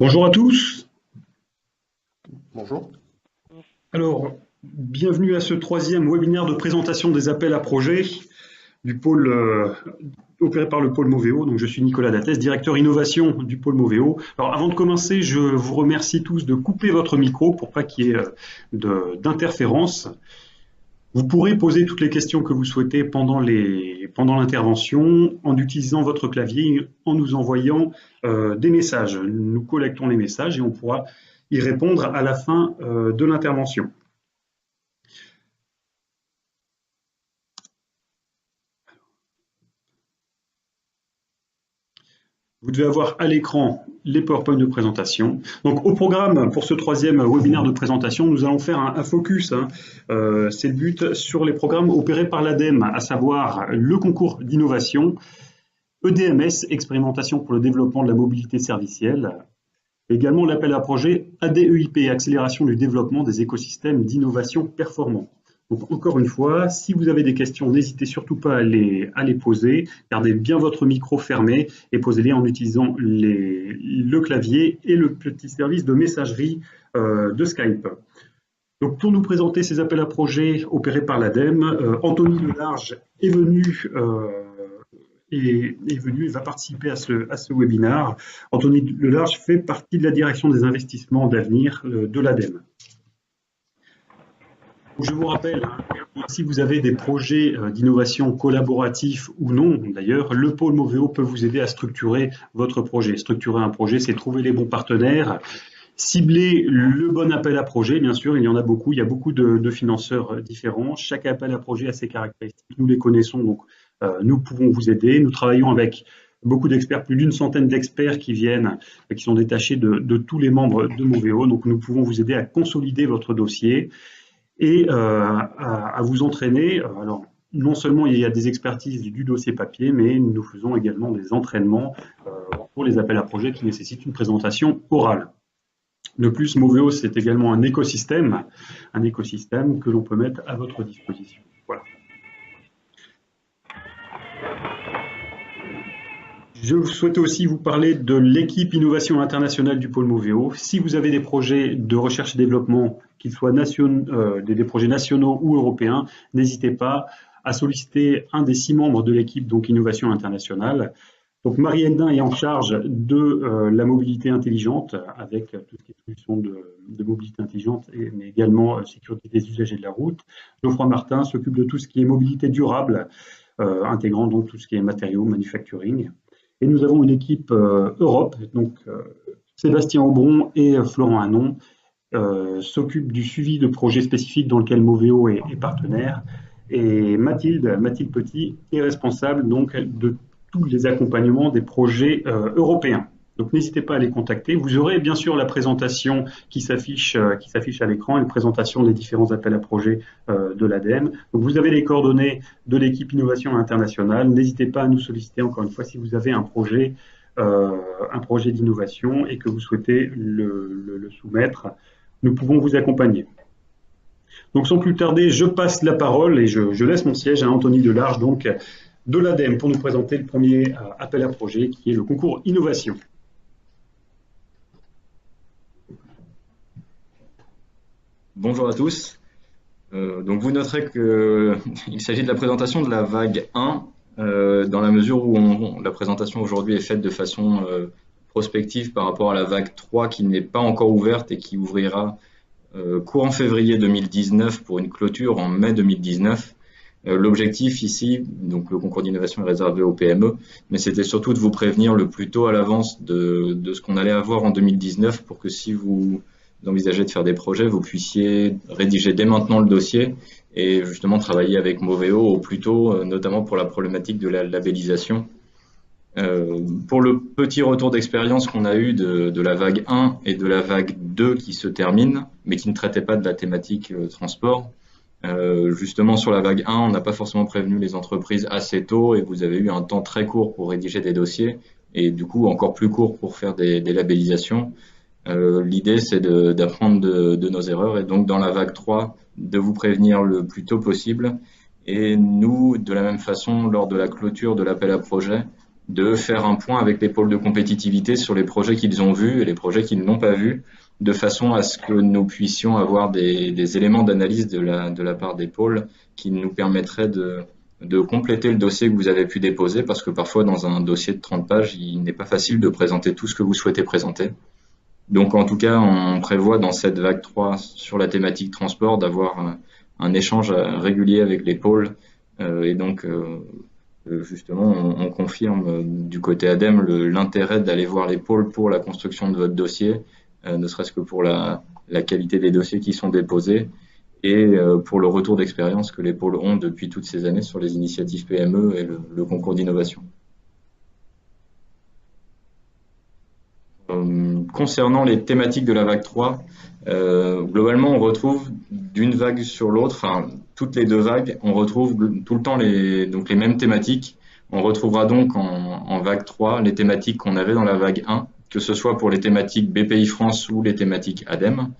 Bonjour à tous. Bonjour. Alors, bienvenue à ce troisième webinaire de présentation des appels à projets du pôle opéré par le pôle Moveo. Donc, je suis Nicolas Dattès, directeur innovation du pôle Moveo. Alors, avant de commencer, je vous remercie tous de couper votre micro pour pas qu'il y ait d'interférence. Vous pourrez poser toutes les questions que vous souhaitez pendant l'intervention en utilisant votre clavier, en nous envoyant des messages. Nous collectons les messages et on pourra y répondre à la fin de l'intervention. Vous devez avoir à l'écran les PowerPoint de présentation. Donc au programme pour ce troisième webinaire de présentation, nous allons faire un focus, c'est le but, sur les programmes opérés par l'ADEME, à savoir le concours d'innovation, EDMS, expérimentation pour le développement de la mobilité servicielle, également l'appel à projet ADEIP, accélération du développement des écosystèmes d'innovation performants. Donc encore une fois, si vous avez des questions, n'hésitez surtout pas à les poser. Gardez bien votre micro fermé et posez-les en utilisant le clavier et le petit service de messagerie de Skype. Donc pour nous présenter ces appels à projets opérés par l'ADEME, Anthony Delarge est venu et va participer à ce webinaire. Anthony Delarge fait partie de la direction des investissements d'avenir de l'ADEME. Je vous rappelle, si vous avez des projets d'innovation collaboratifs ou non, d'ailleurs, le pôle Moveo peut vous aider à structurer votre projet. Structurer un projet, c'est trouver les bons partenaires, cibler le bon appel à projet. Bien sûr, il y en a beaucoup, il y a beaucoup de financeurs différents. Chaque appel à projet a ses caractéristiques. Nous les connaissons, donc nous pouvons vous aider. Nous travaillons avec beaucoup d'experts, plus d'une centaine d'experts qui sont détachés de tous les membres de Moveo. Donc nous pouvons vous aider à consolider votre dossier et à vous entraîner. Alors, non seulement il y a des expertises du dossier papier, mais nous faisons également des entraînements pour les appels à projets qui nécessitent une présentation orale. De plus, Moveo, c'est également un écosystème que l'on peut mettre à votre disposition. Voilà. Je souhaitais aussi vous parler de l'équipe innovation internationale du pôle Moveo. Si vous avez des projets de recherche et développement, qu'ils soient des projets nationaux ou européens, n'hésitez pas à solliciter un des 6 membres de l'équipe, donc innovation internationale. Donc Marie Eldin est en charge de la mobilité intelligente, avec tout ce qui est solutions de mobilité intelligente, mais également sécurité des usagers de la route. Geoffroy Martin s'occupe de tout ce qui est mobilité durable, intégrant donc tout ce qui est matériaux, manufacturing. Et nous avons une équipe Europe, donc Sébastien Aubron et Florent Hanon s'occupent du suivi de projets spécifiques dans lesquels Moveo est partenaire. Et Mathilde Petit est responsable donc de tous les accompagnements des projets européens. Donc n'hésitez pas à les contacter. Vous aurez bien sûr la présentation qui s'affiche à l'écran, une présentation des différents appels à projets de l'ADEME. Donc vous avez les coordonnées de l'équipe Innovation Internationale. N'hésitez pas à nous solliciter encore une fois si vous avez un projet d'innovation et que vous souhaitez le soumettre. Nous pouvons vous accompagner. Donc sans plus tarder, je passe la parole et je laisse mon siège à Anthony Delarge, donc de l'ADEME, pour nous présenter le premier appel à projet qui est le concours innovation. Bonjour à tous. Donc vous noterez qu'il s'agit de la présentation de la vague 1, dans la mesure où la présentation aujourd'hui est faite de façon prospective par rapport à la vague 3 qui n'est pas encore ouverte et qui ouvrira courant février 2019 pour une clôture en mai 2019. L'objectif ici, donc le concours d'innovation est réservé aux PME, mais c'était surtout de vous prévenir le plus tôt à l'avance de ce qu'on allait avoir en 2019 pour que si vous envisagez de faire des projets, vous puissiez rédiger dès maintenant le dossier et justement travailler avec Moveo au plus tôt, notamment pour la problématique de la labellisation. Pour le petit retour d'expérience qu'on a eu de la vague 1 et de la vague 2 qui se termine, mais qui ne traitait pas de la thématique transport, justement sur la vague 1, on n'a pas forcément prévenu les entreprises assez tôt et vous avez eu un temps très court pour rédiger des dossiers et du coup encore plus court pour faire des labellisations. L'idée, c'est d'apprendre de nos erreurs et donc dans la vague 3, de vous prévenir le plus tôt possible. Et nous, de la même façon, lors de la clôture de l'appel à projet, de faire un point avec les pôles de compétitivité sur les projets qu'ils ont vus et les projets qu'ils n'ont pas vus, de façon à ce que nous puissions avoir des éléments d'analyse de la part des pôles qui nous permettraient de compléter le dossier que vous avez pu déposer, parce que parfois dans un dossier de 30 pages, il n'est pas facile de présenter tout ce que vous souhaitez présenter. Donc en tout cas, on prévoit dans cette vague 3 sur la thématique transport d'avoir un échange régulier avec les pôles et donc justement on confirme du côté ADEME l'intérêt d'aller voir les pôles pour la construction de votre dossier, ne serait-ce que pour la qualité des dossiers qui sont déposés et pour le retour d'expérience que les pôles ont depuis toutes ces années sur les initiatives PME et le concours d'innovation. Concernant les thématiques de la vague 3, globalement on retrouve d'une vague sur l'autre, enfin toutes les deux vagues, on retrouve tout le temps les mêmes thématiques. On retrouvera donc en vague 3 les thématiques qu'on avait dans la vague 1, que ce soit pour les thématiques BPI France ou les thématiques ADEME.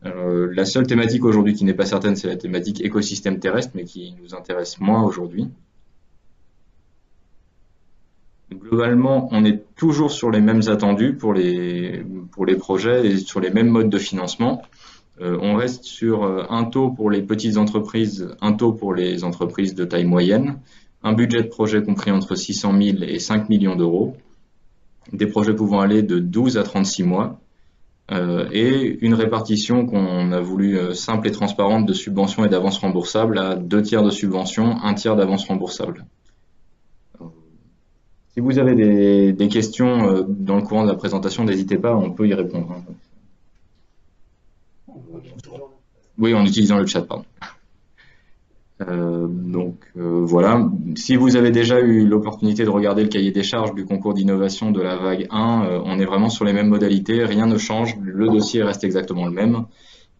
La seule thématique aujourd'hui qui n'est pas certaine, c'est la thématique écosystème terrestre, mais qui nous intéresse moins aujourd'hui. Globalement, on est toujours sur les mêmes attendus pour les projets et sur les mêmes modes de financement. On reste sur un taux pour les petites entreprises, un taux pour les entreprises de taille moyenne, un budget de projet compris entre 600 000 et 5 millions d'euros, des projets pouvant aller de 12 à 36 mois, et une répartition qu'on a voulu simple et transparente de subventions et d'avances remboursables à 2 tiers de subventions, 1 tiers d'avances remboursables. Si vous avez des questions dans le courant de la présentation, n'hésitez pas, on peut y répondre. Oui, en utilisant le chat, pardon. Voilà, si vous avez déjà eu l'opportunité de regarder le cahier des charges du concours d'innovation de la vague 1, on est vraiment sur les mêmes modalités, rien ne change, le dossier reste exactement le même.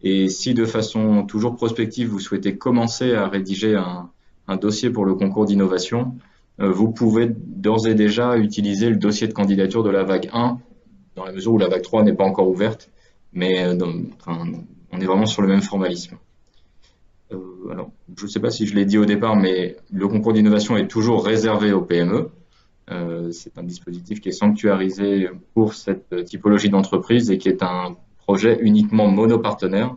Et si de façon toujours prospective, vous souhaitez commencer à rédiger un dossier pour le concours d'innovation, vous pouvez d'ores et déjà utiliser le dossier de candidature de la vague 1, dans la mesure où la vague 3 n'est pas encore ouverte, mais on est vraiment sur le même formalisme. Alors, je ne sais pas si je l'ai dit au départ, mais le concours d'innovation est toujours réservé aux PME. C'est un dispositif qui est sanctuarisé pour cette typologie d'entreprise et qui est un projet uniquement monopartenaire.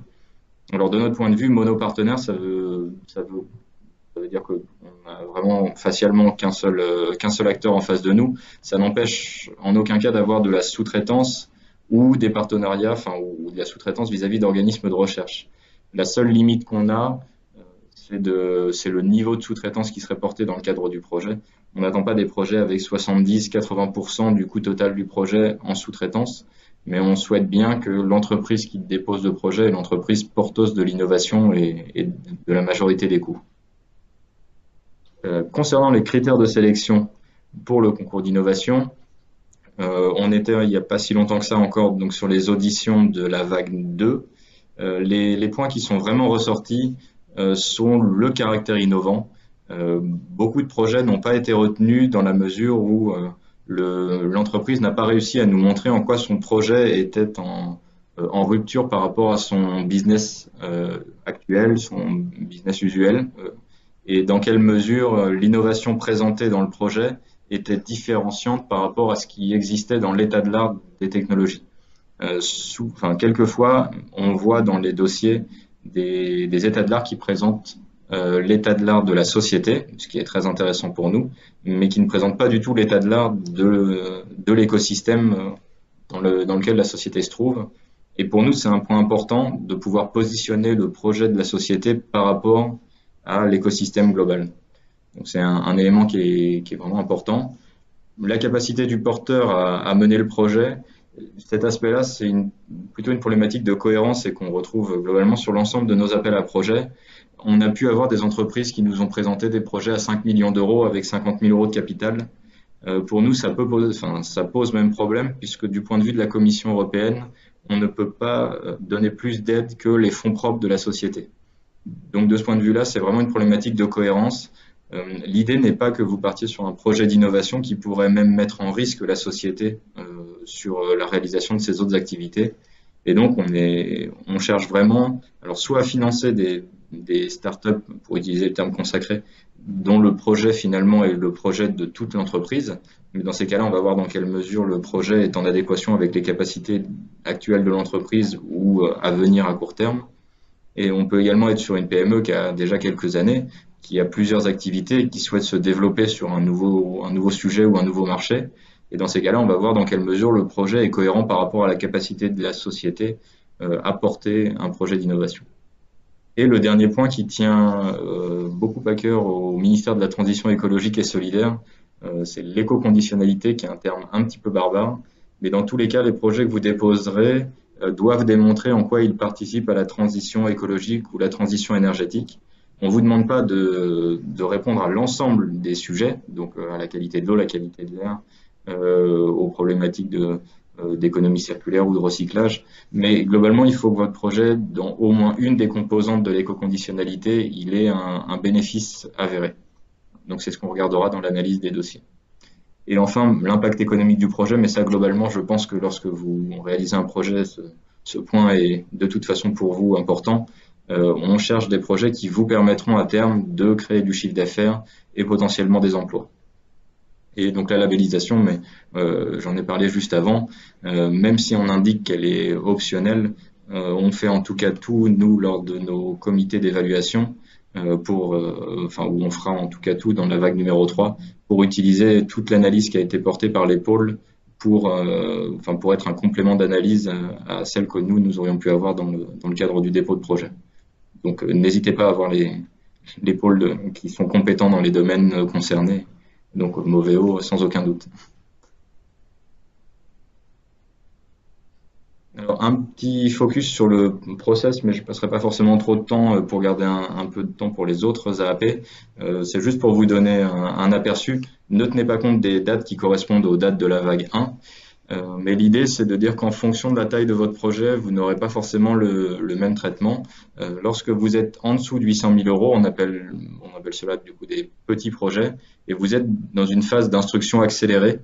Alors, de notre point de vue, monopartenaire, ça veut dire qu'on a vraiment facialement qu'un seul acteur en face de nous. Ça n'empêche en aucun cas d'avoir de la sous-traitance ou des partenariats, ou de la sous-traitance vis-à-vis d'organismes de recherche. La seule limite qu'on a, c'est le niveau de sous-traitance qui serait porté dans le cadre du projet. On n'attend pas des projets avec 70-80% du coût total du projet en sous-traitance, mais on souhaite bien que l'entreprise qui dépose le projet est l'entreprise porteuse de l'innovation et de la majorité des coûts. Concernant les critères de sélection pour le concours d'innovation, on était il n'y a pas si longtemps que ça encore donc sur les auditions de la vague 2. Les points qui sont vraiment ressortis sont le caractère innovant. Beaucoup de projets n'ont pas été retenus dans la mesure où l'entreprise n'a pas réussi à nous montrer en quoi son projet était en rupture par rapport à son business actuel, son business usuel, et dans quelle mesure l'innovation présentée dans le projet était différenciante par rapport à ce qui existait dans l'état de l'art des technologies. Quelquefois, on voit dans les dossiers des états de l'art qui présentent l'état de l'art de la société, ce qui est très intéressant pour nous, mais qui ne présentent pas du tout l'état de l'art de l'écosystème dans lequel la société se trouve. Et pour nous, c'est un point important de pouvoir positionner le projet de la société par rapport à l'écosystème global. Donc c'est un élément qui est vraiment important. La capacité du porteur à mener le projet, cet aspect-là, c'est plutôt une problématique de cohérence et qu'on retrouve globalement sur l'ensemble de nos appels à projets. On a pu avoir des entreprises qui nous ont présenté des projets à 5 millions d'euros avec 50 000 euros de capital. Pour nous, ça pose même problème puisque du point de vue de la Commission européenne, on ne peut pas donner plus d'aide que les fonds propres de la société. Donc de ce point de vue-là, c'est vraiment une problématique de cohérence. L'idée n'est pas que vous partiez sur un projet d'innovation qui pourrait même mettre en risque la société sur la réalisation de ses autres activités. Et donc, on cherche vraiment, alors soit à financer des startups, pour utiliser le terme consacré, dont le projet finalement est le projet de toute l'entreprise. Mais dans ces cas-là, on va voir dans quelle mesure le projet est en adéquation avec les capacités actuelles de l'entreprise ou à venir à court terme. Et on peut également être sur une PME qui a déjà quelques années, qui a plusieurs activités et qui souhaite se développer sur un nouveau sujet ou un nouveau marché. Et dans ces cas-là, on va voir dans quelle mesure le projet est cohérent par rapport à la capacité de la société à porter un projet d'innovation. Et le dernier point qui tient beaucoup à cœur au ministère de la Transition écologique et solidaire, c'est l'éco-conditionnalité, qui est un terme un petit peu barbare. Mais dans tous les cas, les projets que vous déposerez doivent démontrer en quoi ils participent à la transition écologique ou la transition énergétique. On ne vous demande pas de répondre à l'ensemble des sujets, donc à la qualité de l'eau, la qualité de l'air, aux problématiques d'économie circulaire ou de recyclage. Mais globalement, il faut que votre projet, dans au moins une des composantes de l'éco-conditionnalité, il ait un bénéfice avéré. Donc c'est ce qu'on regardera dans l'analyse des dossiers. Et enfin, l'impact économique du projet, mais ça globalement, je pense que lorsque vous réalisez un projet, ce point est de toute façon pour vous important. On cherche des projets qui vous permettront à terme de créer du chiffre d'affaires et potentiellement des emplois. Et donc la labellisation, mais j'en ai parlé juste avant, même si on indique qu'elle est optionnelle, on fait en tout cas tout, nous, lors de nos comités d'évaluation, où on fera en tout cas tout dans la vague numéro 3, pour utiliser toute l'analyse qui a été portée par les pôles pour être un complément d'analyse à celle que nous aurions pu avoir dans le cadre du dépôt de projet. Donc n'hésitez pas à avoir les pôles qui sont compétents dans les domaines concernés. Donc Moveo, sans aucun doute. Alors, un petit focus sur le process, mais je ne passerai pas forcément trop de temps pour garder un peu de temps pour les autres AAP. C'est juste pour vous donner un aperçu. Ne tenez pas compte des dates qui correspondent aux dates de la vague 1. Mais l'idée, c'est de dire qu'en fonction de la taille de votre projet, vous n'aurez pas forcément le même traitement. Lorsque vous êtes en dessous de 800 000 euros, on appelle cela du coup des petits projets, et vous êtes dans une phase d'instruction accélérée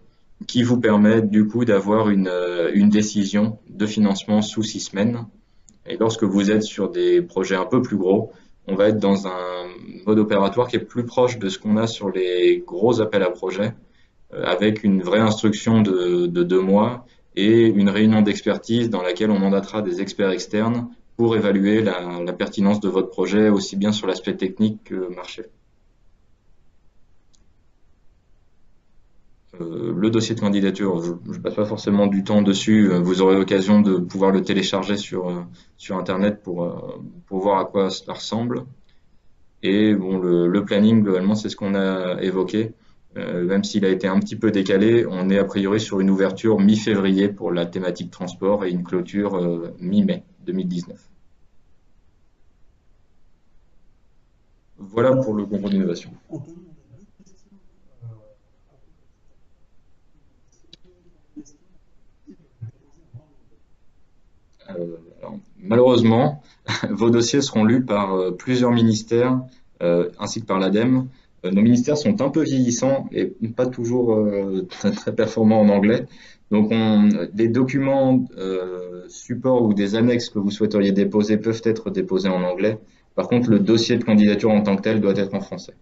qui vous permet du coup d'avoir une décision de financement sous 6 semaines. Et lorsque vous êtes sur des projets un peu plus gros, on va être dans un mode opératoire qui est plus proche de ce qu'on a sur les gros appels à projets, avec une vraie instruction de 2 mois et une réunion d'expertise dans laquelle on mandatera des experts externes pour évaluer la pertinence de votre projet, aussi bien sur l'aspect technique que marché. Le dossier de candidature, je ne passe pas forcément du temps dessus, vous aurez l'occasion de pouvoir le télécharger sur Internet pour voir à quoi cela ressemble. Et bon, le planning, globalement, c'est ce qu'on a évoqué. Même s'il a été un petit peu décalé, on est a priori sur une ouverture mi-février pour la thématique transport et une clôture mi-mai 2019. Voilà pour le concours d'innovation. Alors, malheureusement, vos dossiers seront lus par plusieurs ministères ainsi que par l'ADEME. Nos ministères sont un peu vieillissants et pas toujours très performants en anglais. Donc, des documents supports ou des annexes que vous souhaiteriez déposer peuvent être déposés en anglais. Par contre, le dossier de candidature en tant que tel doit être en français.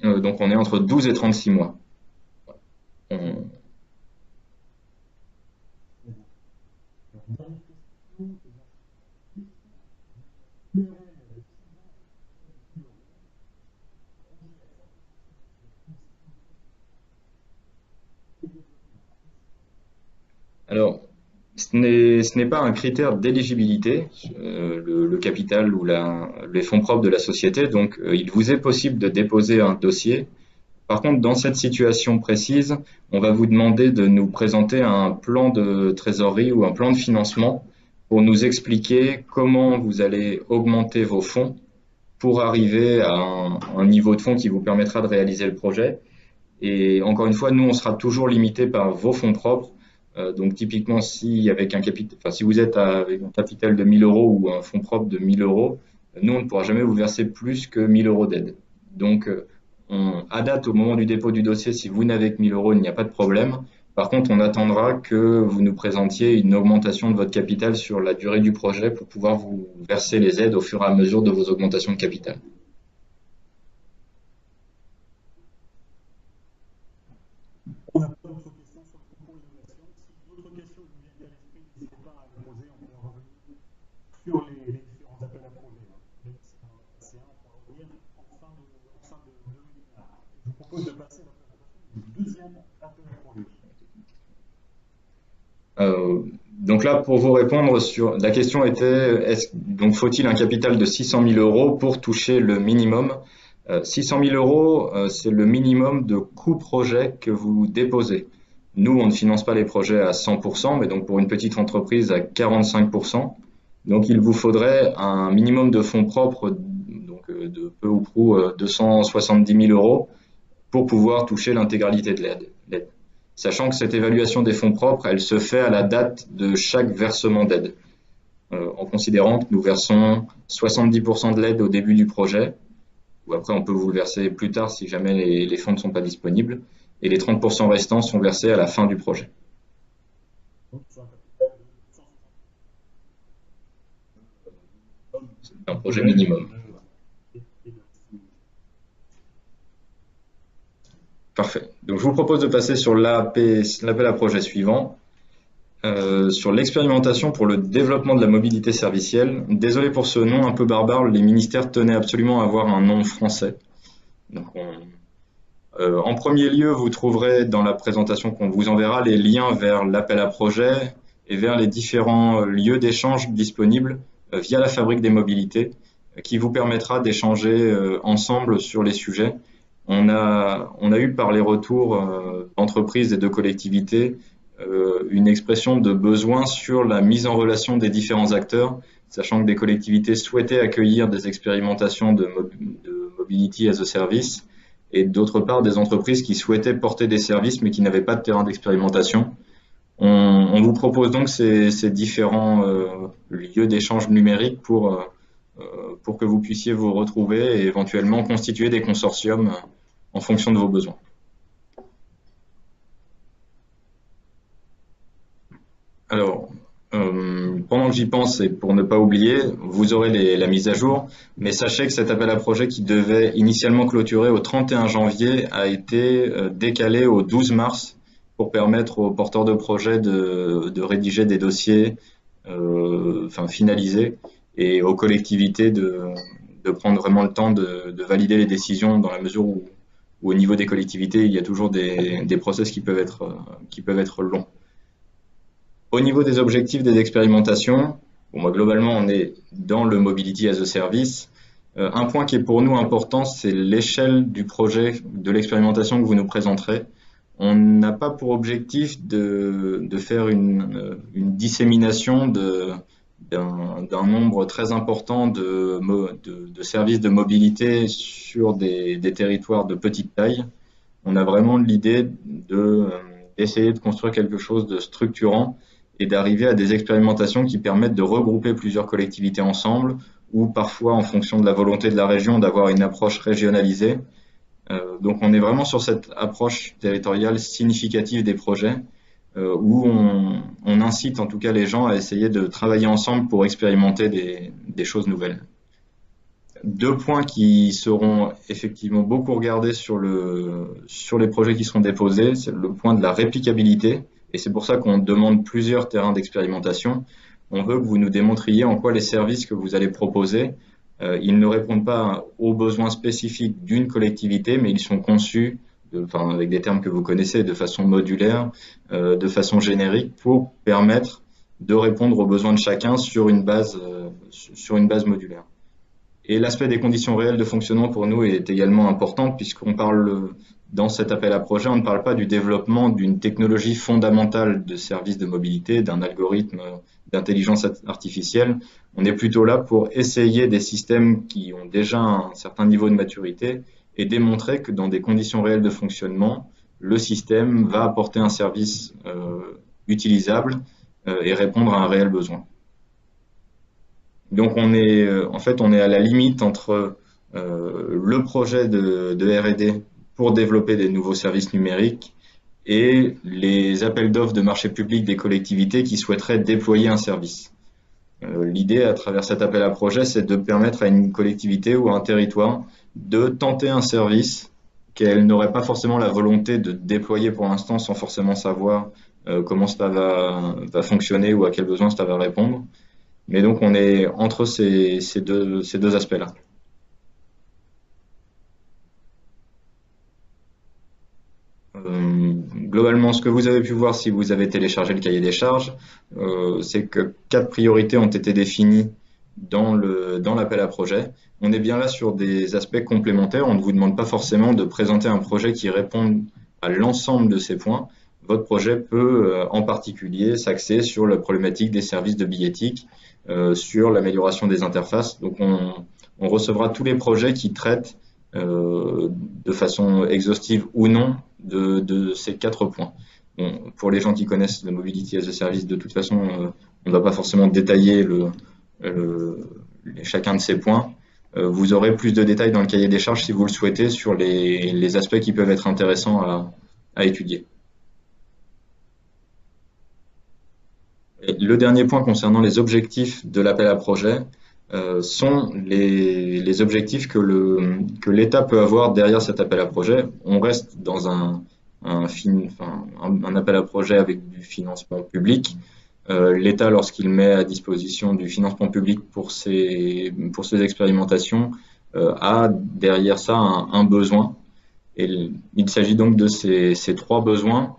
Donc, on est entre 12 et 36 mois. On- Alors, ce n'est pas un critère d'éligibilité, le capital ou les fonds propres de la société. Donc, il vous est possible de déposer un dossier. Par contre, dans cette situation précise, on va vous demander de nous présenter un plan de trésorerie ou un plan de financement pour nous expliquer comment vous allez augmenter vos fonds pour arriver à un niveau de fonds qui vous permettra de réaliser le projet. Et encore une fois, nous, on sera toujours limité par vos fonds propres. Donc, typiquement, si si vous êtes avec un capital de 1 000 euros ou un fonds propre de 1 000 euros, nous, on ne pourra jamais vous verser plus que 1 000 euros d'aide. Donc, à date, au moment du dépôt du dossier, si vous n'avez que 1 000 euros, il n'y a pas de problème. Par contre, on attendra que vous nous présentiez une augmentation de votre capital sur la durée du projet pour pouvoir vous verser les aides au fur et à mesure de vos augmentations de capital. On n'a pas d'autres questions sur le concours innovation. Si d'autres questions vous viennent à l'esprit, n'hésitez pas à les poser. On pourra revenir sur les différents appels à projets. Même si on va passer un, on pourra revenir en fin de webinaire. Je vous propose de passer à la présentation du deuxième appel à projet. Donc là, pour vous répondre sur la question était, donc faut-il un capital de 600 000 euros pour toucher le minimum? 600 000 euros, c'est le minimum de coût projet que vous déposez. Nous, on ne finance pas les projets à 100%, mais donc pour une petite entreprise à 45%. Donc il vous faudrait un minimum de fonds propres, donc de peu ou prou 270 000 euros pour pouvoir toucher l'intégralité de l'aide. Sachant que cette évaluation des fonds propres, elle se fait à la date de chaque versement d'aide, en considérant que nous versons 70% de l'aide au début du projet, ou après on peut vous le verser plus tard si jamais les fonds ne sont pas disponibles, et les 30% restants sont versés à la fin du projet. C'est un projet minimum. Parfait. Donc, je vous propose de passer sur l'appel à projet suivant, sur l'expérimentation pour le développement de la mobilité servicielle. Désolé pour ce nom un peu barbare, les ministères tenaient absolument à avoir un nom français. Donc, en premier lieu, vous trouverez dans la présentation qu'on vous enverra les liens vers l'appel à projet et vers les différents lieux d'échange disponibles via la Fabrique des mobilités, qui vous permettra d'échanger ensemble sur les sujets. On a eu par les retours d'entreprises et de collectivités une expression de besoin sur la mise en relation des différents acteurs, sachant que des collectivités souhaitaient accueillir des expérimentations de Mobility as a Service et d'autre part des entreprises qui souhaitaient porter des services mais qui n'avaient pas de terrain d'expérimentation. On vous propose donc ces différents lieux d'échange numérique pour que vous puissiez vous retrouver et éventuellement constituer des consortiums en fonction de vos besoins. Alors, pendant que j'y pense et pour ne pas oublier, vous aurez la mise à jour, mais sachez que cet appel à projet qui devait initialement clôturer au 31 janvier a été décalé au 12 mars pour permettre aux porteurs de projets de rédiger des dossiers finalisés et aux collectivités de prendre vraiment le temps de valider les décisions dans la mesure où au niveau des collectivités, il y a toujours des process qui peuvent être longs. Au niveau des objectifs des expérimentations, globalement, on est dans le Mobility as a Service. Un point qui est pour nous important, c'est l'échelle du projet, de l'expérimentation que vous nous présenterez. On n'a pas pour objectif de faire une dissémination d'un nombre très important de services de mobilité sur des territoires de petite taille. On a vraiment l'idée d'essayer de construire quelque chose de structurant et d'arriver à des expérimentations qui permettent de regrouper plusieurs collectivités ensemble ou parfois en fonction de la volonté de la région d'avoir une approche régionalisée. Donc on est vraiment sur cette approche territoriale significative des projets où on incite en tout cas les gens à essayer de travailler ensemble pour expérimenter des choses nouvelles. Deux points qui seront effectivement beaucoup regardés sur les projets qui seront déposés, c'est le point de la réplicabilité, et c'est pour ça qu'on demande plusieurs terrains d'expérimentation. On veut que vous nous démontriez en quoi les services que vous allez proposer, ils ne répondent pas aux besoins spécifiques d'une collectivité, mais ils sont conçus avec des termes que vous connaissez, de façon modulaire, de façon générique, pour permettre de répondre aux besoins de chacun sur une base modulaire. Et l'aspect des conditions réelles de fonctionnement pour nous est également important, puisqu'on parle, dans cet appel à projet, on ne parle pas du développement d'une technologie fondamentale de services de mobilité, d'un algorithme d'intelligence artificielle. On est plutôt là pour essayer des systèmes qui ont déjà un certain niveau de maturité et démontrer que dans des conditions réelles de fonctionnement, le système va apporter un service utilisable et répondre à un réel besoin. Donc on est à la limite entre le projet de R&D pour développer des nouveaux services numériques et les appels d'offres de marché public des collectivités qui souhaiteraient déployer un service. L'idée à travers cet appel à projet, c'est de permettre à une collectivité ou à un territoire de tenter un service qu'elle n'aurait pas forcément la volonté de déployer pour l'instant sans forcément savoir comment ça va fonctionner ou à quels besoins ça va répondre. Mais donc on est entre ces deux aspects-là. Globalement, ce que vous avez pu voir si vous avez téléchargé le cahier des charges, c'est que 4 priorités ont été définies dans l'appel à projet. On est bien là sur des aspects complémentaires. On ne vous demande pas forcément de présenter un projet qui réponde à l'ensemble de ces points. Votre projet peut en particulier s'axer sur la problématique des services de billettique, sur l'amélioration des interfaces. Donc on recevra tous les projets qui traitent de façon exhaustive ou non de ces 4 points. Bon, pour les gens qui connaissent le Mobility as a Service, de toute façon, on ne va pas forcément détailler chacun de ces points. Vous aurez plus de détails dans le cahier des charges si vous le souhaitez sur les aspects qui peuvent être intéressants à étudier. Et le dernier point concernant les objectifs de l'appel à projet sont les objectifs que l'État peut avoir derrière cet appel à projet. On reste dans un appel à projet avec du financement public. L'État, lorsqu'il met à disposition du financement public pour ces expérimentations, a derrière ça un besoin. Et il s'agit donc de ces 3 besoins.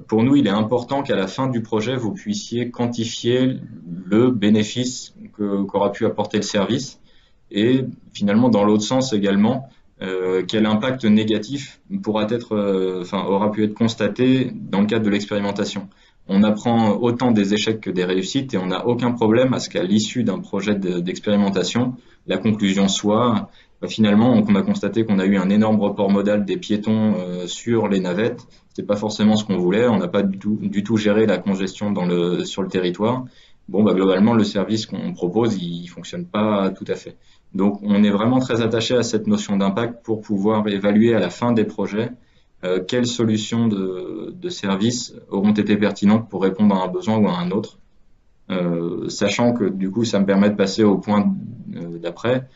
Pour nous, il est important qu'à la fin du projet, vous puissiez quantifier le bénéfice qu'aura pu apporter le service et finalement, dans l'autre sens également, quel impact négatif aura pu être constaté dans le cadre de l'expérimentation. On apprend autant des échecs que des réussites et on n'a aucun problème à ce qu'à l'issue d'un projet d'expérimentation, la conclusion soit finalement, on a constaté qu'on a eu un énorme report modal des piétons sur les navettes. C'était pas forcément ce qu'on voulait. On n'a pas du tout géré la congestion sur le territoire. Bon, globalement, le service qu'on propose, il fonctionne pas tout à fait. Donc, on est vraiment très attaché à cette notion d'impact pour pouvoir évaluer à la fin des projets quelles solutions de service auront été pertinentes pour répondre à un besoin ou à un autre. Sachant que du coup, ça me permet de passer au point d'après.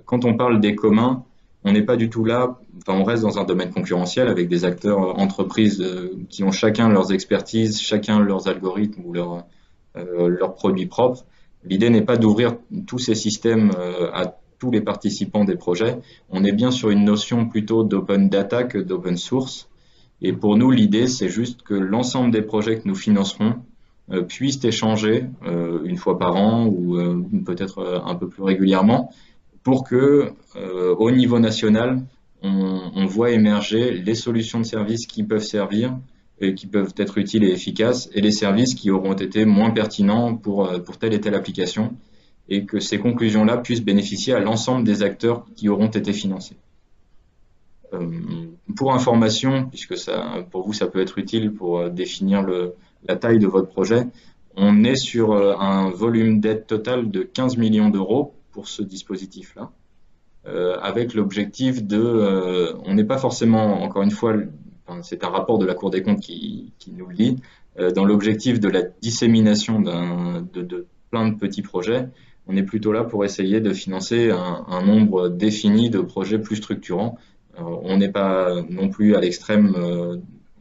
Quand on parle des communs, on n'est pas du tout là, on reste dans un domaine concurrentiel avec des acteurs entreprises qui ont chacun leurs expertises, chacun leurs algorithmes ou leurs produits propres. L'idée n'est pas d'ouvrir tous ces systèmes à tous les participants des projets. On est bien sur une notion plutôt d'open data que d'open source. Et pour nous, l'idée, c'est juste que l'ensemble des projets que nous financerons puissent échanger une fois par an ou peut-être un peu plus régulièrement, pour que, au niveau national, on voit émerger les solutions de services qui peuvent servir et qui peuvent être utiles et efficaces, et les services qui auront été moins pertinents pour telle et telle application, et que ces conclusions-là puissent bénéficier à l'ensemble des acteurs qui auront été financés. Pour information, puisque pour vous ça peut être utile pour définir la taille de votre projet, on est sur un volume d'aide total de 15 millions d'euros pour ce dispositif-là, avec l'objectif on n'est pas forcément, encore une fois, c'est un rapport de la Cour des comptes qui nous le dit, dans l'objectif de la dissémination de plein de petits projets, on est plutôt là pour essayer de financer un nombre défini de projets plus structurants. On n'est pas non plus à l'extrême,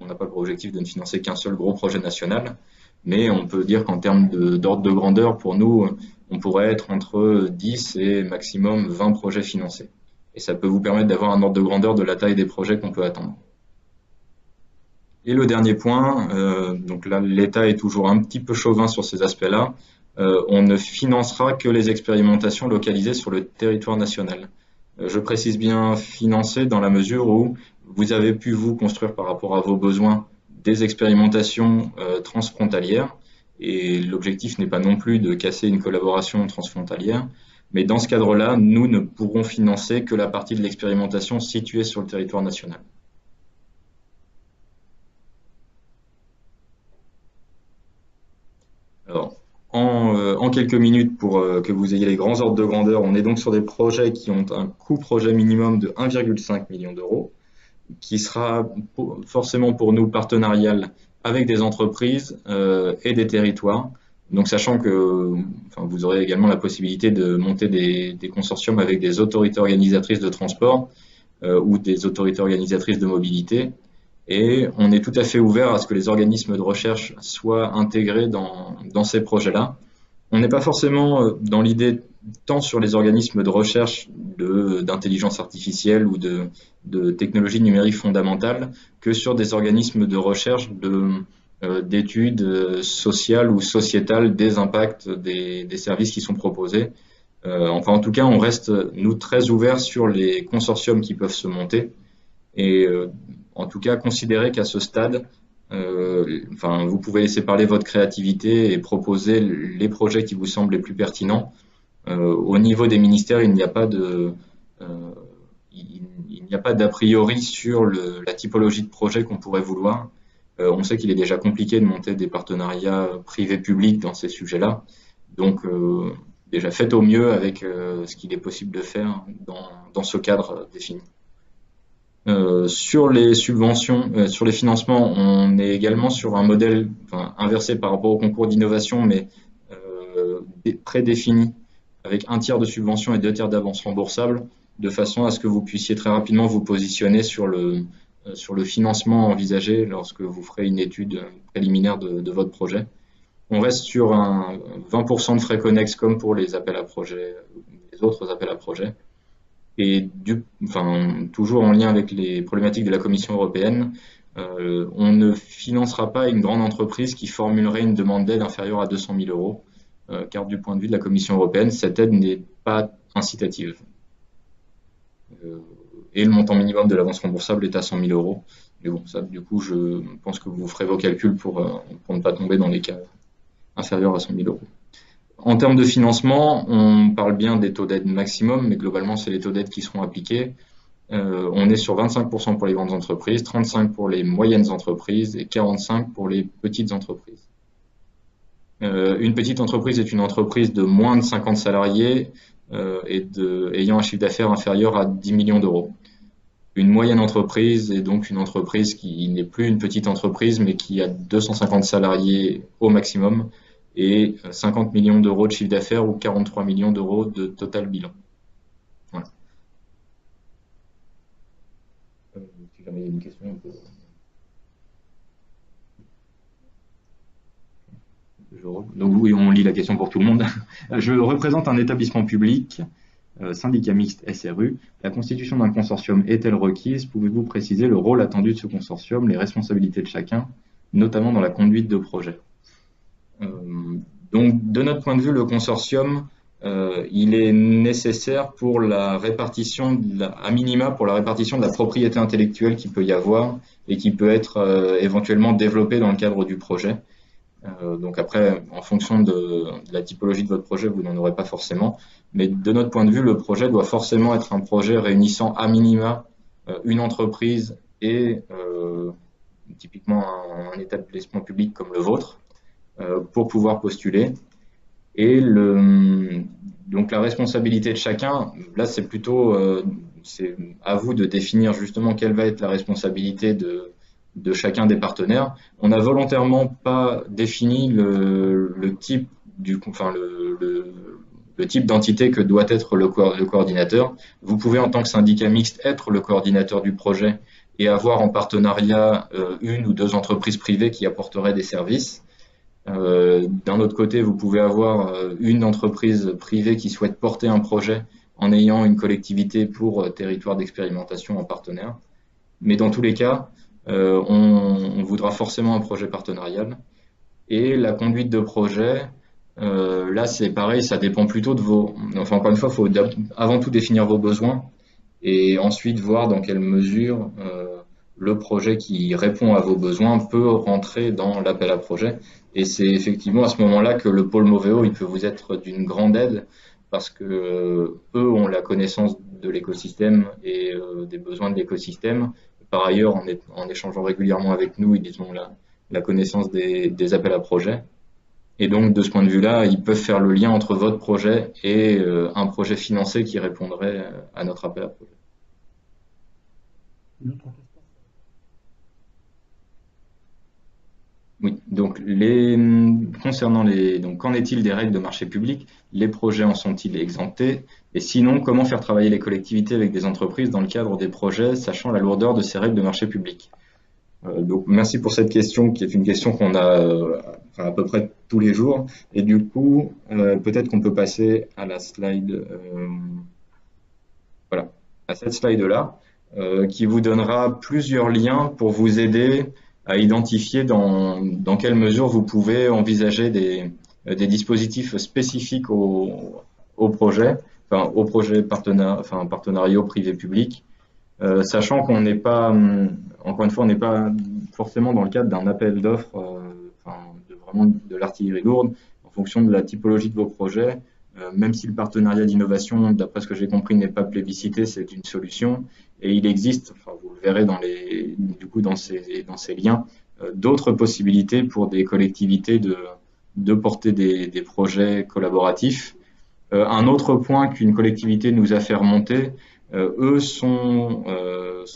on n'a pas pour objectif de ne financer qu'un seul gros projet national, mais on peut dire qu'en termes d'ordre de grandeur, pour nous, on pourrait être entre 10 et maximum 20 projets financés. Et ça peut vous permettre d'avoir un ordre de grandeur de la taille des projets qu'on peut attendre. Et le dernier point, donc là l'État est toujours un petit peu chauvin sur ces aspects-là, on ne financera que les expérimentations localisées sur le territoire national. Je précise bien financer dans la mesure où vous avez pu vous construire par rapport à vos besoins des expérimentations transfrontalières, et l'objectif n'est pas non plus de casser une collaboration transfrontalière, mais dans ce cadre-là, nous ne pourrons financer que la partie de l'expérimentation située sur le territoire national. Alors, en quelques minutes, pour que vous ayez les grands ordres de grandeur, on est donc sur des projets qui ont un coût projet minimum de 1,5 million d'euros. qui sera forcément pour nous partenarial avec des entreprises et des territoires. Donc, sachant que vous aurez également la possibilité de monter des consortiums avec des autorités organisatrices de transport ou des autorités organisatrices de mobilité. Et on est tout à fait ouvert à ce que les organismes de recherche soient intégrés dans ces projets-là. On n'est pas forcément dans l'idée tant sur les organismes de recherche d'intelligence artificielle ou de technologie numérique fondamentale que sur des organismes de recherche d'études sociales ou sociétales des impacts des services qui sont proposés. En tout cas, on reste, nous, très ouverts sur les consortiums qui peuvent se monter et en tout cas, considérer qu'à ce stade, vous pouvez laisser parler votre créativité et proposer les projets qui vous semblent les plus pertinents. Au niveau des ministères, il n'y a pas d'a priori sur la typologie de projet qu'on pourrait vouloir. On sait qu'il est déjà compliqué de monter des partenariats privés-publics dans ces sujets-là. Donc, déjà, faites au mieux avec ce qu'il est possible de faire dans ce cadre défini. Sur les subventions, sur les financements, on est également sur un modèle inversé par rapport au concours d'innovation, mais prédéfini, avec 1/3 de subvention et 2/3 d'avance remboursable, de façon à ce que vous puissiez très rapidement vous positionner sur le financement envisagé lorsque vous ferez une étude préliminaire de votre projet. On reste sur un 20% de frais connexes comme pour les appels à projets, les autres appels à projets. Et toujours en lien avec les problématiques de la Commission européenne, on ne financera pas une grande entreprise qui formulerait une demande d'aide inférieure à 200 000 euros, car du point de vue de la Commission européenne, cette aide n'est pas incitative. Et le montant minimum de l'avance remboursable est à 100 000 euros. Mais bon, ça, du coup, je pense que vous ferez vos calculs pour ne pas tomber dans les cas inférieurs à 100 000 euros. En termes de financement, on parle bien des taux d'aide maximum, mais globalement, c'est les taux d'aide qui seront appliqués. On est sur 25% pour les grandes entreprises, 35% pour les moyennes entreprises et 45% pour les petites entreprises. Une petite entreprise est une entreprise de moins de 50 salariés ayant un chiffre d'affaires inférieur à 10 millions d'euros. Une moyenne entreprise est donc une entreprise qui n'est plus une petite entreprise, mais qui a 250 salariés au maximum et 50 millions d'euros de chiffre d'affaires ou 43 millions d'euros de total bilan. Voilà. Si jamais il y a une question, on peut... Donc oui, on lit la question pour tout le monde. Je représente un établissement public, syndicat mixte SRU. La constitution d'un consortium est-elle requise? Pouvez-vous préciser le rôle attendu de ce consortium, les responsabilités de chacun, notamment dans la conduite de projet? Donc, de notre point de vue, le consortium, il est nécessaire pour la répartition, à minima, pour la répartition de la propriété intellectuelle qu'il peut y avoir et qui peut être éventuellement développée dans le cadre du projet. Donc après, en fonction de la typologie de votre projet, vous n'en aurez pas forcément. Mais de notre point de vue, le projet doit forcément être un projet réunissant à minima une entreprise et typiquement un établissement public comme le vôtre pour pouvoir postuler. Et donc la responsabilité de chacun, là c'est plutôt c'est à vous de définir justement quelle va être la responsabilité de chacun des partenaires. On n'a volontairement pas défini le type le type d'entité que doit être le coordinateur. Vous pouvez en tant que syndicat mixte être le coordinateur du projet et avoir en partenariat une ou deux entreprises privées qui apporteraient des services. D'un autre côté, vous pouvez avoir une entreprise privée qui souhaite porter un projet en ayant une collectivité pour territoire d'expérimentation en partenaire. Mais dans tous les cas, on voudra forcément un projet partenarial. Et la conduite de projet, là c'est pareil, ça dépend plutôt de vos... Enfin encore une fois, il faut avant tout définir vos besoins et ensuite voir dans quelle mesure le projet qui répond à vos besoins peut rentrer dans l'appel à projet. Et c'est effectivement à ce moment-là que le pôle Moveo, il peut vous être d'une grande aide parce que eux ont la connaissance de l'écosystème et des besoins de l'écosystème. Par ailleurs, en échangeant régulièrement avec nous, ils ont la connaissance des appels à projets. Et donc, de ce point de vue-là, ils peuvent faire le lien entre votre projet et un projet financé qui répondrait à notre appel à projet. Oui, donc donc qu'en est-il des règles de marché public? Les projets en sont-ils exemptés? Et sinon, comment faire travailler les collectivités avec des entreprises dans le cadre des projets, sachant la lourdeur de ces règles de marché public? Donc, merci pour cette question, qui est une question qu'on a enfin, à peu près tous les jours. Et du coup, peut-être qu'on peut passer à la slide, voilà, à cette slide-là, qui vous donnera plusieurs liens pour vous aider à identifier dans quelle mesure vous pouvez envisager des dispositifs spécifiques au projet, enfin, aux projets enfin, partenariaux privé-public, sachant qu'on n'est pas, encore une fois, on n'est pas forcément dans le cadre d'un appel d'offres, enfin, vraiment de l'artillerie lourde, en fonction de la typologie de vos projets. Même si le partenariat d'innovation, d'après ce que j'ai compris, n'est pas plébiscité, c'est une solution. Et il existe, enfin, vous le verrez du coup, dans ces liens, d'autres possibilités pour des collectivités de porter des projets collaboratifs. Un autre point qu'une collectivité nous a fait remonter, eux sont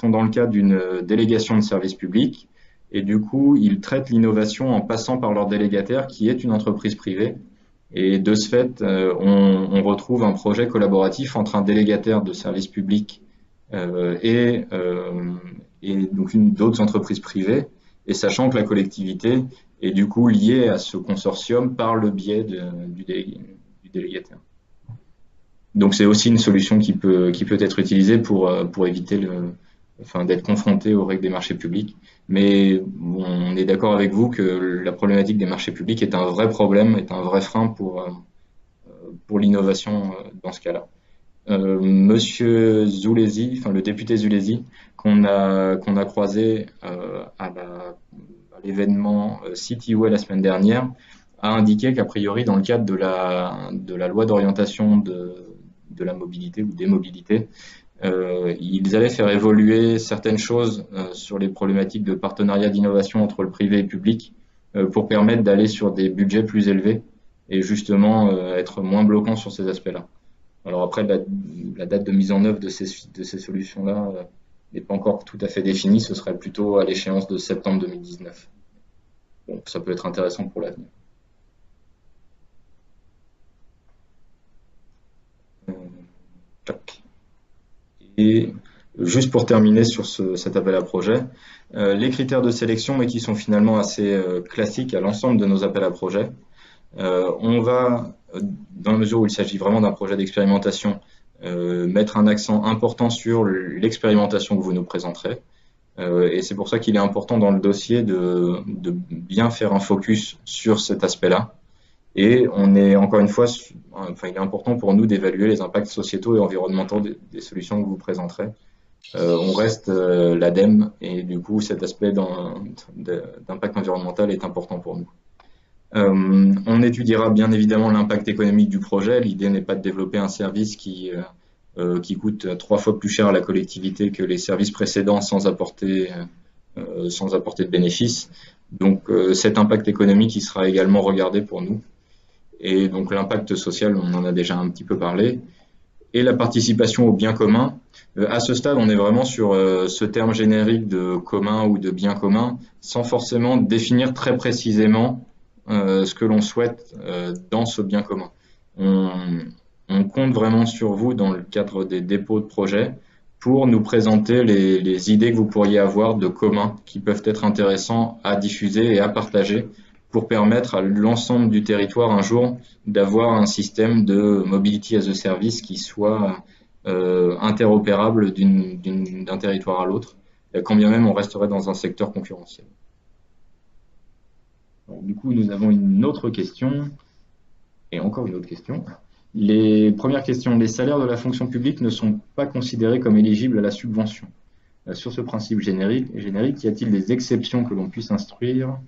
dans le cadre d'une délégation de service public. Et du coup, ils traitent l'innovation en passant par leur délégataire, qui est une entreprise privée. Et de ce fait, on retrouve un projet collaboratif entre un délégataire de service public et donc d'autres entreprises privées, et sachant que la collectivité est du coup liée à ce consortium par le biais du délégataire. Donc c'est aussi une solution qui peut être utilisée pour éviter d'être confronté aux règles des marchés publics. Mais bon, on est d'accord avec vous que la problématique des marchés publics est un vrai problème, est un vrai frein pour l'innovation dans ce cas-là. Monsieur Zulesi, enfin le député Zulesi, qu'on a croisé à l'événement CityWay la semaine dernière, a indiqué qu'a priori, dans le cadre de la loi d'orientation de la mobilité ou des mobilités, ils allaient faire évoluer certaines choses sur les problématiques de partenariat d'innovation entre le privé et le public pour permettre d'aller sur des budgets plus élevés et justement être moins bloquant sur ces aspects-là. Alors après, la date de mise en œuvre de ces solutions-là n'est pas encore tout à fait définie, ce serait plutôt à l'échéance de septembre 2019. Bon, ça peut être intéressant pour l'avenir. Et juste pour terminer sur cet appel à projet, les critères de sélection, mais qui sont finalement assez classiques à l'ensemble de nos appels à projet. On va, dans la mesure où il s'agit vraiment d'un projet d'expérimentation, mettre un accent important sur l'expérimentation que vous nous présenterez. Et c'est pour ça qu'il est important dans le dossier de bien faire un focus sur cet aspect-là. Et on est encore une fois, enfin, il est important pour nous d'évaluer les impacts sociétaux et environnementaux des solutions que vous présenterez. On reste l'ADEME et du coup cet aspect d'impact environnemental est important pour nous. On étudiera bien évidemment l'impact économique du projet. L'idée n'est pas de développer un service qui coûte 3 fois plus cher à la collectivité que les services précédents sans apporter de bénéfices. Donc cet impact économique il sera également regardé pour nous. Et donc l'impact social, on en a déjà un petit peu parlé. Et la participation au bien commun. À ce stade, on est vraiment sur ce terme générique de commun ou de bien commun, sans forcément définir très précisément ce que l'on souhaite dans ce bien commun. On compte vraiment sur vous dans le cadre des dépôts de projets pour nous présenter les idées que vous pourriez avoir de commun qui peuvent être intéressants à diffuser et à partager pour permettre à l'ensemble du territoire un jour d'avoir un système de mobility as a service qui soit interopérable d'un territoire à l'autre, quand bien même on resterait dans un secteur concurrentiel. Alors, du coup, nous avons une autre question, et encore une autre question. Les premières questions, les salaires de la fonction publique ne sont pas considérés comme éligibles à la subvention. Sur ce principe générique, y a-t-il des exceptions que l'on puisse instruire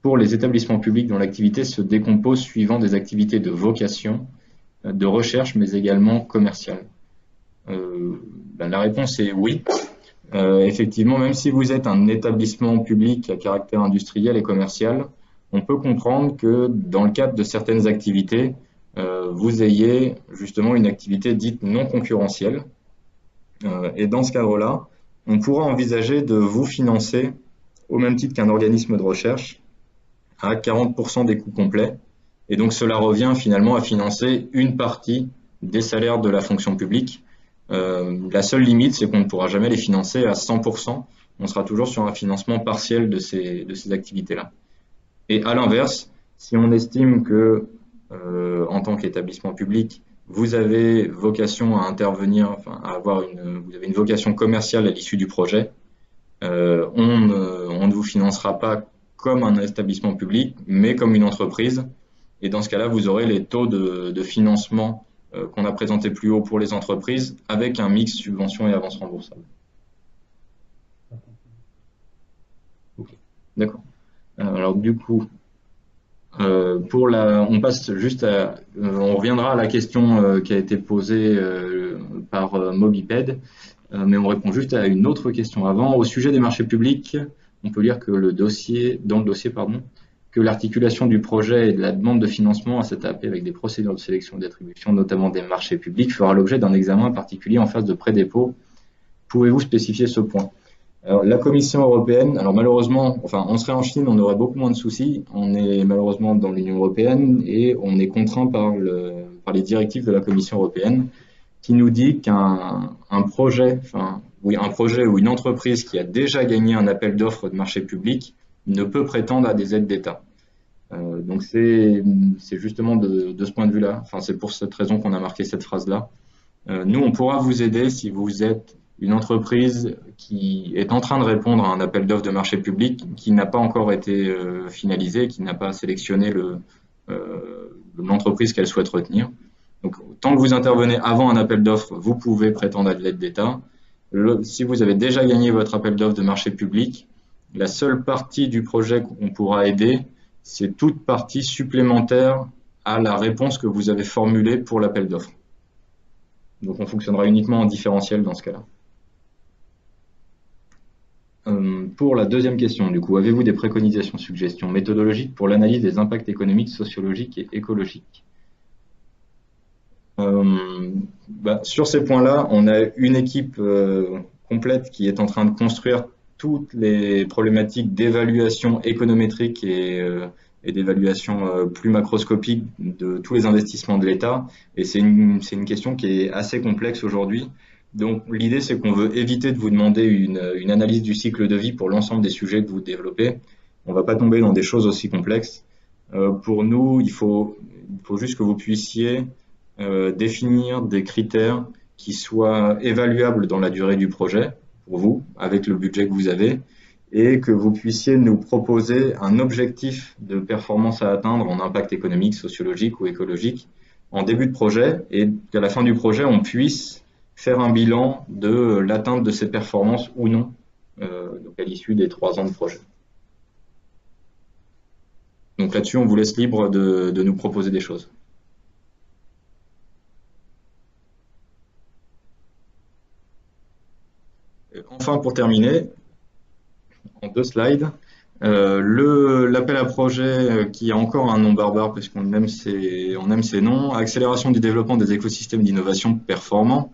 pour les établissements publics dont l'activité se décompose suivant des activités de vocation, de recherche, mais également commerciale? La réponse est oui. Effectivement, même si vous êtes un établissement public à caractère industriel et commercial, on peut comprendre que dans le cadre de certaines activités, vous ayez justement une activité dite non concurrentielle. Et dans ce cadre-là, on pourra envisager de vous financer au même titre qu'un organisme de recherche à 40% des coûts complets. Et donc cela revient finalement à financer une partie des salaires de la fonction publique. La seule limite, c'est qu'on ne pourra jamais les financer à 100%. On sera toujours sur un financement partiel de ces activités-là. Et à l'inverse, si on estime que, en tant qu'établissement public, vous avez vocation à intervenir, enfin, vous avez une vocation commerciale à l'issue du projet, on ne vous financera pas comme un établissement public, mais comme une entreprise. Et dans ce cas-là, vous aurez les taux de financement qu'on a présenté plus haut pour les entreprises, avec un mix subvention et avance remboursable. Okay. D'accord. Alors du coup, on passe juste on reviendra à la question qui a été posée par Mobiped, mais on répond juste à une autre question avant. Au sujet des marchés publics, on peut lire que dans le dossier, que l'articulation du projet et de la demande de financement à cette AP avec des procédures de sélection et d'attribution, notamment des marchés publics, fera l'objet d'un examen particulier en phase de pré-dépôt. Pouvez-vous spécifier ce point? Alors, la Commission européenne, alors malheureusement, enfin, on serait en Chine, on aurait beaucoup moins de soucis. On est malheureusement dans l'Union européenne et on est contraint par les directives de la Commission européenne qui nous dit qu'un projet ou une entreprise qui a déjà gagné un appel d'offres de marché public ne peut prétendre à des aides d'État. Donc c'est justement de ce point de vue-là, enfin, c'est pour cette raison qu'on a marqué cette phrase-là. Nous, on pourra vous aider si vous êtes une entreprise qui est en train de répondre à un appel d'offres de marché public qui n'a pas encore été finalisé, qui n'a pas sélectionné l'entreprise qu'elle souhaite retenir. Donc, tant que vous intervenez avant un appel d'offres, vous pouvez prétendre à de l'aide d'État. Si vous avez déjà gagné votre appel d'offres de marché public, la seule partie du projet qu'on pourra aider, c'est toute partie supplémentaire à la réponse que vous avez formulée pour l'appel d'offres. Donc, on fonctionnera uniquement en différentiel dans ce cas-là. Pour la deuxième question, du coup, avez-vous des préconisations, suggestions méthodologiques pour l'analyse des impacts économiques, sociologiques et écologiques? Sur ces points-là, on a une équipe complète qui est en train de construire toutes les problématiques d'évaluation économétrique et d'évaluation plus macroscopique de tous les investissements de l'État. Et c'est une question qui est assez complexe aujourd'hui. Donc l'idée, c'est qu'on veut éviter de vous demander une analyse du cycle de vie pour l'ensemble des sujets que vous développez. On ne va pas tomber dans des choses aussi complexes. Pour nous, il faut juste que vous puissiez définir des critères qui soient évaluables dans la durée du projet, pour vous, avec le budget que vous avez, et que vous puissiez nous proposer un objectif de performance à atteindre en impact économique, sociologique ou écologique en début de projet, et qu'à la fin du projet, on puisse faire un bilan de l'atteinte de ces performances ou non, donc à l'issue des 3 ans de projet. Donc là-dessus, on vous laisse libre de nous proposer des choses. Enfin, pour terminer, en 2 slides, l'appel à projet qui a encore un nom barbare parce qu'on aime ces noms, accélération du développement des écosystèmes d'innovation performants.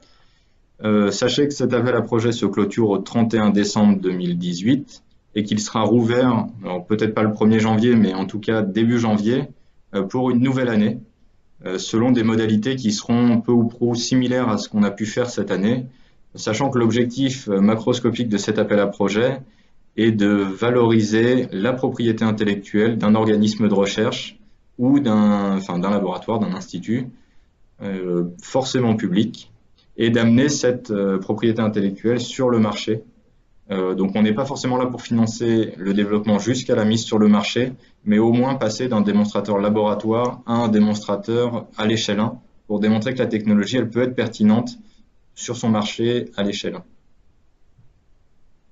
Sachez que cet appel à projet se clôture au 31 décembre 2018 et qu'il sera rouvert, alors peut-être pas le 1er janvier, mais en tout cas début janvier, pour une nouvelle année, selon des modalités qui seront peu ou prou similaires à ce qu'on a pu faire cette année, sachant que l'objectif macroscopique de cet appel à projet est de valoriser la propriété intellectuelle d'un organisme de recherche ou d'un laboratoire, d'un institut, forcément public, et d'amener cette propriété intellectuelle sur le marché. Donc on n'est pas forcément là pour financer le développement jusqu'à la mise sur le marché, mais au moins passer d'un démonstrateur laboratoire à un démonstrateur à l'échelle 1, pour démontrer que la technologie, elle peut être pertinente sur son marché à l'échelle 1.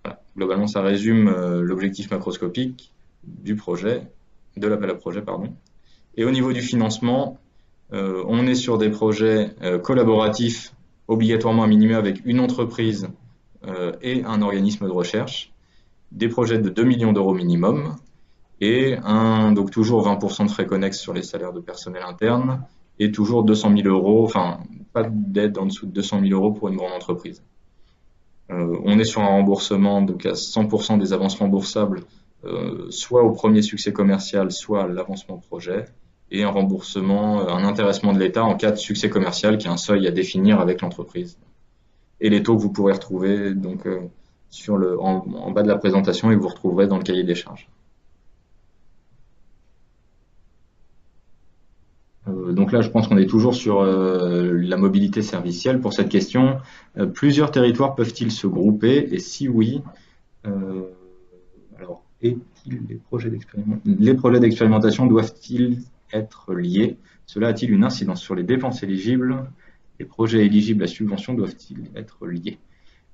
Voilà. Globalement, ça résume l'objectif macroscopique du projet, de l'appel à projet, pardon. Et au niveau du financement, on est sur des projets collaboratifs, obligatoirement à minima avec une entreprise et un organisme de recherche, des projets de 2 millions d'euros minimum, et donc toujours 20% de frais connexes sur les salaires de personnel interne, et toujours 200 000 euros, enfin pas d'aide en dessous de 200 000 euros pour une grande entreprise. On est sur un remboursement donc à 100% des avances remboursables soit au premier succès commercial, soit à l'avancement projet, et un remboursement, un intéressement de l'État en cas de succès commercial, qui est un seuil à définir avec l'entreprise. Et les taux que vous pourrez retrouver donc, en bas de la présentation et que vous retrouverez dans le cahier des charges. Donc là, je pense qu'on est toujours sur la mobilité servicielle pour cette question. Plusieurs territoires peuvent-ils se grouper? Et si oui, alors, les projets d'expérimentation doivent-ils être liés? Cela a-t-il une incidence sur les dépenses éligibles? Les projets éligibles à subvention doivent-ils être liés?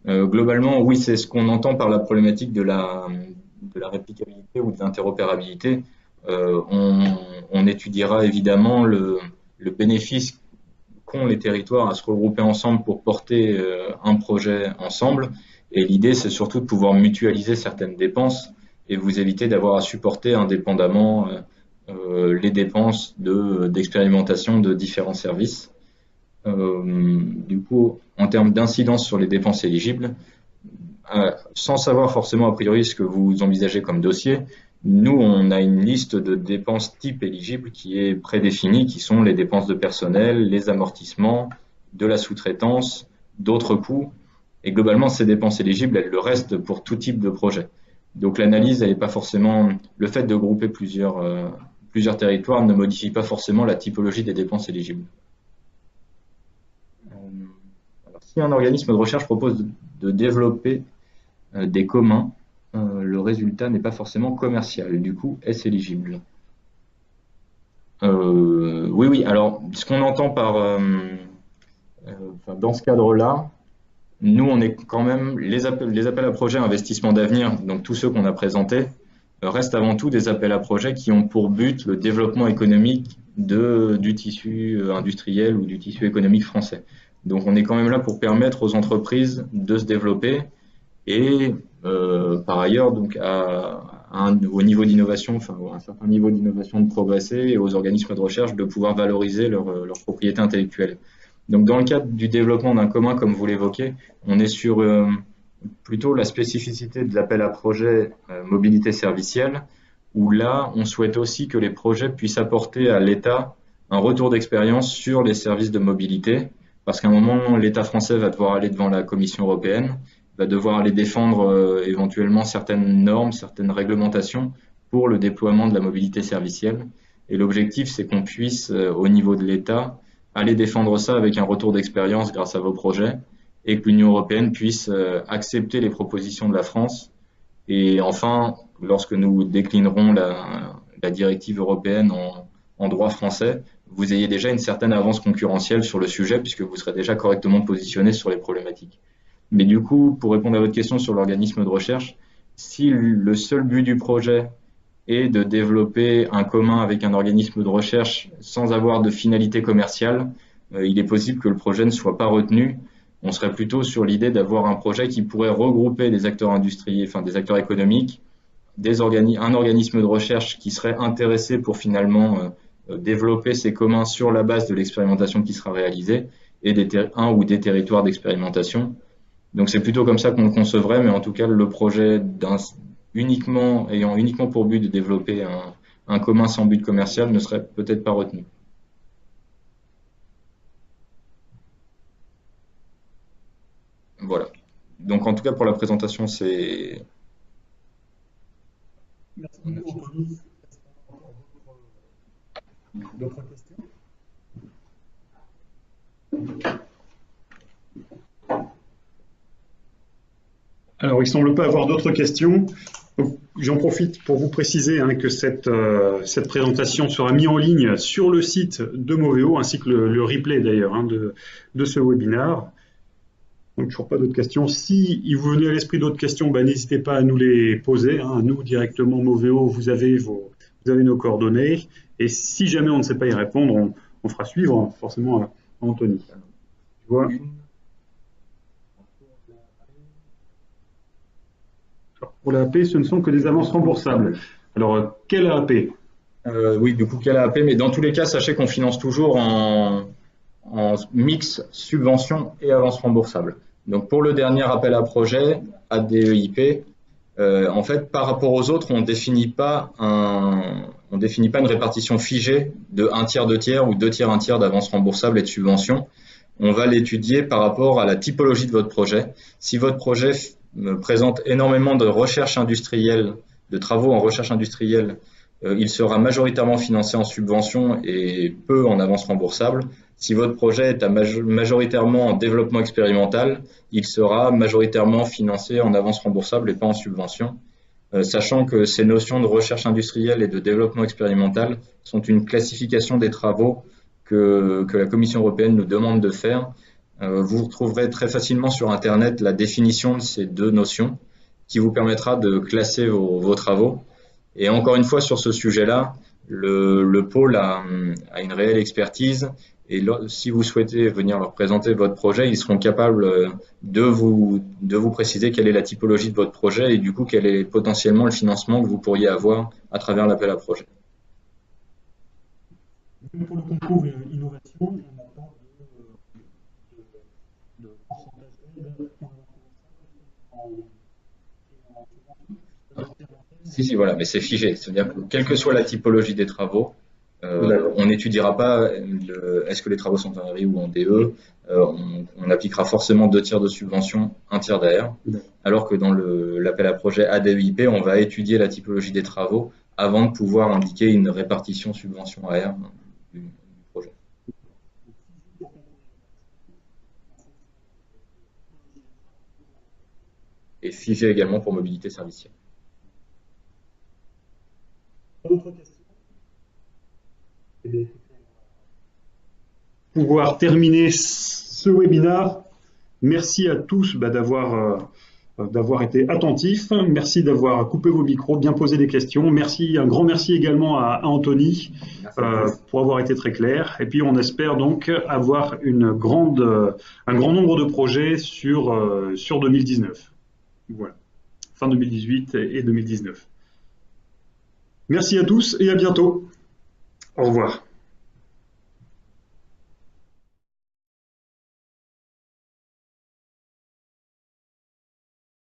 Globalement, oui, c'est ce qu'on entend par la problématique de la réplicabilité ou de l'interopérabilité. On étudiera évidemment le bénéfice qu'ont les territoires à se regrouper ensemble pour porter un projet ensemble. Et l'idée, c'est surtout de pouvoir mutualiser certaines dépenses et vous éviter d'avoir à supporter indépendamment les dépenses d'expérimentation de différents services. Du coup, en termes d'incidence sur les dépenses éligibles, sans savoir forcément a priori ce que vous envisagez comme dossier, nous, on a une liste de dépenses types éligibles qui est prédéfinie, qui sont les dépenses de personnel, les amortissements, de la sous-traitance, d'autres coûts. Et globalement, ces dépenses éligibles, elles le restent pour tout type de projet. Donc l'analyse, elle n'est pas forcément... Le fait de grouper plusieurs territoires ne modifie pas forcément la typologie des dépenses éligibles. Alors, si un organisme de recherche propose de développer des communs, le résultat n'est pas forcément commercial. Du coup, est-ce éligible? Oui. Alors, ce qu'on entend dans ce cadre-là, nous, on est quand même les appels à projets investissement d'avenir, donc tous ceux qu'on a présentés, restent avant tout des appels à projets qui ont pour but le développement économique du tissu industriel ou du tissu économique français. Donc, on est quand même là pour permettre aux entreprises de se développer et par ailleurs, donc au niveau d'innovation, à un certain niveau d'innovation de progresser et aux organismes de recherche de pouvoir valoriser leur propriété intellectuelle. Donc, dans le cadre du développement d'un commun, comme vous l'évoquez, on est sur plutôt la spécificité de l'appel à projet mobilité servicielle, où là, on souhaite aussi que les projets puissent apporter à l'État un retour d'expérience sur les services de mobilité, parce qu'à un moment, l'État français va devoir aller devant la Commission européenne, va devoir aller défendre éventuellement certaines normes, certaines réglementations pour le déploiement de la mobilité servicielle. Et l'objectif, c'est qu'on puisse, au niveau de l'État, aller défendre ça avec un retour d'expérience grâce à vos projets et que l'Union européenne puisse accepter les propositions de la France. Et enfin, lorsque nous déclinerons la directive européenne en droit français, vous ayez déjà une certaine avance concurrentielle sur le sujet puisque vous serez déjà correctement positionné sur les problématiques. Mais du coup, pour répondre à votre question sur l'organisme de recherche, si le seul but du projet est de développer un commun avec un organisme de recherche sans avoir de finalité commerciale, il est possible que le projet ne soit pas retenu. On serait plutôt sur l'idée d'avoir un projet qui pourrait regrouper des acteurs industriels, des acteurs économiques, un organisme de recherche qui serait intéressé pour finalement développer ces communs sur la base de l'expérimentation qui sera réalisée et un ou des territoires d'expérimentation. Donc c'est plutôt comme ça qu'on le concevrait, mais en tout cas le projet ayant uniquement pour but de développer un commun sans but commercial ne serait peut-être pas retenu. Voilà. Donc en tout cas pour la présentation, c'est... Merci beaucoup, Anthony. D'autres questions? Alors, il ne semble pas avoir d'autres questions. J'en profite pour vous préciser que cette présentation sera mise en ligne sur le site de Moveo, ainsi que le replay d'ailleurs de ce webinaire. Donc, toujours pas d'autres questions. Si il vous venait à l'esprit d'autres questions, n'hésitez pas à nous les poser. Nous, directement, Moveo, vous avez nos coordonnées. Et si jamais on ne sait pas y répondre, on fera suivre forcément à Anthony. Tu vois ? Pour la AP, ce ne sont que des avances remboursables. Alors, quelle AP? Oui, du coup, quelle AP, mais dans tous les cas, sachez qu'on finance toujours en mix subvention et avance remboursable. Donc, pour le dernier appel à projet, ADEIP, En fait, par rapport aux autres, on définit pas une répartition figée de 1/3, 2/3 ou 2/3, 1/3 d'avance remboursable et de subvention. On va l'étudier par rapport à la typologie de votre projet. Si votre projet présente énormément de recherche industrielle, de travaux en recherche industrielle, il sera majoritairement financé en subvention et peu en avance remboursable. Si votre projet est majoritairement en développement expérimental, il sera majoritairement financé en avance remboursable et pas en subvention. Sachant que ces notions de recherche industrielle et de développement expérimental sont une classification des travaux que la Commission européenne nous demande de faire. Vous retrouverez très facilement sur Internet la définition de ces deux notions qui vous permettra de classer vos travaux. Et encore une fois, sur ce sujet-là, le pôle a une réelle expertise et si vous souhaitez venir leur présenter votre projet, ils seront capables de vous préciser quelle est la typologie de votre projet et du coup, quel est potentiellement le financement que vous pourriez avoir à travers l'appel à projet. Pour le concours innovation, on entend de pourcentage d'aide Si, voilà, mais c'est figé. C'est-à-dire que quelle que soit la typologie des travaux, on n'étudiera pas est-ce que les travaux sont en RI ou en DE. On appliquera forcément 2/3 de subvention, 1/3 d'AR. Alors que dans l'appel à projet ADEIP, on va étudier la typologie des travaux avant de pouvoir indiquer une répartition subvention AR du projet. Et figé également pour mobilité servicielle. D'autres questions? Pouvoir terminer ce webinaire. Merci à tous d'avoir été attentifs. Merci d'avoir coupé vos micros, bien posé des questions. Merci, un grand merci également à Anthony pour avoir été très clair. Et puis on espère donc avoir un grand nombre de projets sur 2019. Voilà, fin 2018 et 2019. Merci à tous et à bientôt. Au revoir.